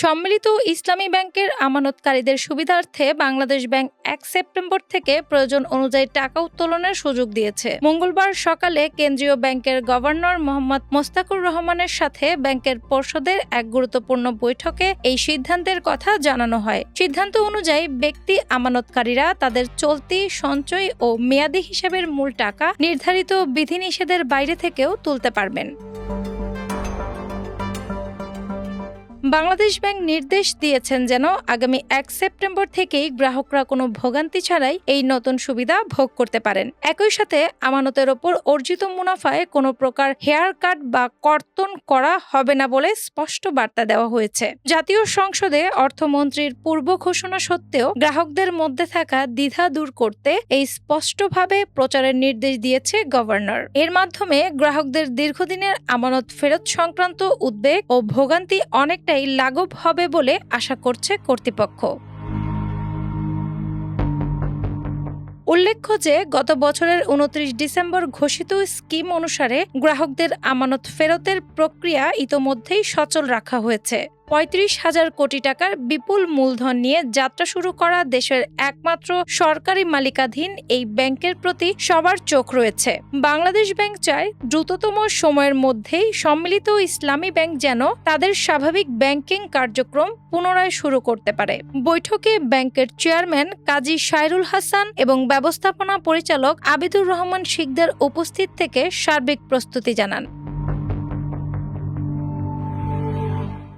সম্মিলিত ইসলামী ব্যাংকের আমানতকারীদের সুবিধার্থে বাংলাদেশ ব্যাংক ১ সেপ্টেম্বর থেকে প্রয়োজন অনুযায়ী টাকা উত্তোলনের সুযোগ দিয়েছে। মঙ্গলবার সকালে কেন্দ্রীয় ব্যাংকের গভর্নর মোহাম্মদ মোস্তাকুর রহমানের সাথে ব্যাংকের পর্ষদের এক গুরুত্বপূর্ণ বৈঠকে এই সিদ্ধান্তের কথা জানানো হয়। সিদ্ধান্ত অনুযায়ী ব্যক্তি আমানতকারীরা তাদের চলতি, সঞ্চয় ও মেয়াদি হিসাবের মূল টাকা নির্ধারিত বিধিনিষেধের বাইরে থেকেও তুলতে পারবেন। বাংলাদেশ ব্যাংক নির্দেশ দিয়েছেন যেন আগামী ১ সেপ্টেম্বর থেকেই গ্রাহকরা কোনো ভোগান্তি ছাড়াই এই নতুন সুবিধা ভোগ করতে পারেন। একই সাথে আমানতের ওপর অর্জিত মুনাফায় কোনো প্রকার হেয়ার কাট বা কর্তন করা হবে না বলে স্পষ্ট বার্তা দেওয়া হয়েছে। জাতীয় সংসদে অর্থমন্ত্রীর পূর্ব ঘোষণা সত্ত্বেও গ্রাহকদের মধ্যে থাকা দ্বিধা দূর করতে এই স্পষ্টভাবে প্রচারের নির্দেশ দিয়েছে গভর্নর। এর মাধ্যমে গ্রাহকদের দীর্ঘদিনের আমানত ফেরত সংক্রান্ত উদ্বেগ ও ভোগান্তি অনেকটাই লাঘব হবে বলে আশা করছে কর্তৃপক্ষ। উল্লেখ্য যে গত বছরের ২৯ ডিসেম্বর ঘোষিত স্কিম অনুসারে গ্রাহকদের আমানত ফেরতের প্রক্রিয়া ইতোমধ্যেই সচল রাখা হয়েছে। ৩৫,০০০ কোটি টাকার বিপুল মূলধন নিয়ে যাত্রা শুরু করা দেশের একমাত্র সরকারি মালিকাধীন এই ব্যাংকের প্রতি সবার চোখ রয়েছে। বাংলাদেশ ব্যাংক চায় দ্রুততম সময়ের মধ্যেই সম্মিলিত ইসলামী ব্যাংক যেন তাদের স্বাভাবিক ব্যাংকিং কার্যক্রম পুনরায় শুরু করতে পারে। বৈঠকে ব্যাংকের চেয়ারম্যান কাজী শায়রুল হাসান এবং ব্যবস্থাপনা পরিচালক আবিদুর রহমান শিকদার উপস্থিত থেকে সার্বিক প্রস্তুতি জানান।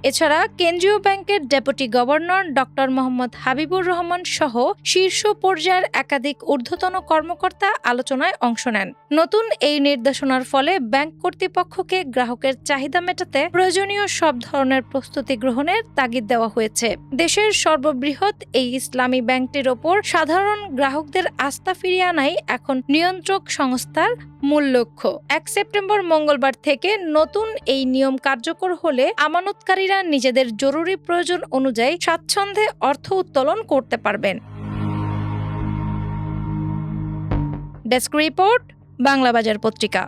এছাড়া কেন্দ্রীয় ব্যাংকের deputy governor doctor Mohammad Habibur Rahman সহ শীর্ষ পর্যায়ের একাধিক ঊর্ধ্বতন কর্মকর্তা আলোচনায় অংশ নেন। নতুন এই নির্দেশনার ফলে ব্যাংক কর্তৃপক্ষকে গ্রাহকের চাহিদা মেটাতে প্রয়োজনীয় সব ধরনের প্রস্তুতি গ্রহণের তাগিদ দেওয়া হয়েছে। দেশের সর্ববৃহৎ এই ইসলামী ব্যাংকটির ওপর সাধারণ গ্রাহকদের আস্থা ফিরিয়ে আনাই এখন নিয়ন্ত্রক সংস্থার মূল লক্ষ্য। ১ সেপ্টেম্বর মঙ্গলবার থেকে নতুন এই নিয়ম কার্যকর হলে আমানতকারীরা নিজেদের জরুরি প্রয়োজন অনুযায়ী স্বাচ্ছন্দ্যে অর্থ উত্তোলন করতে পারবেন। ডেস্ক রিপোর্ট, বাংলাবাজার পত্রিকা।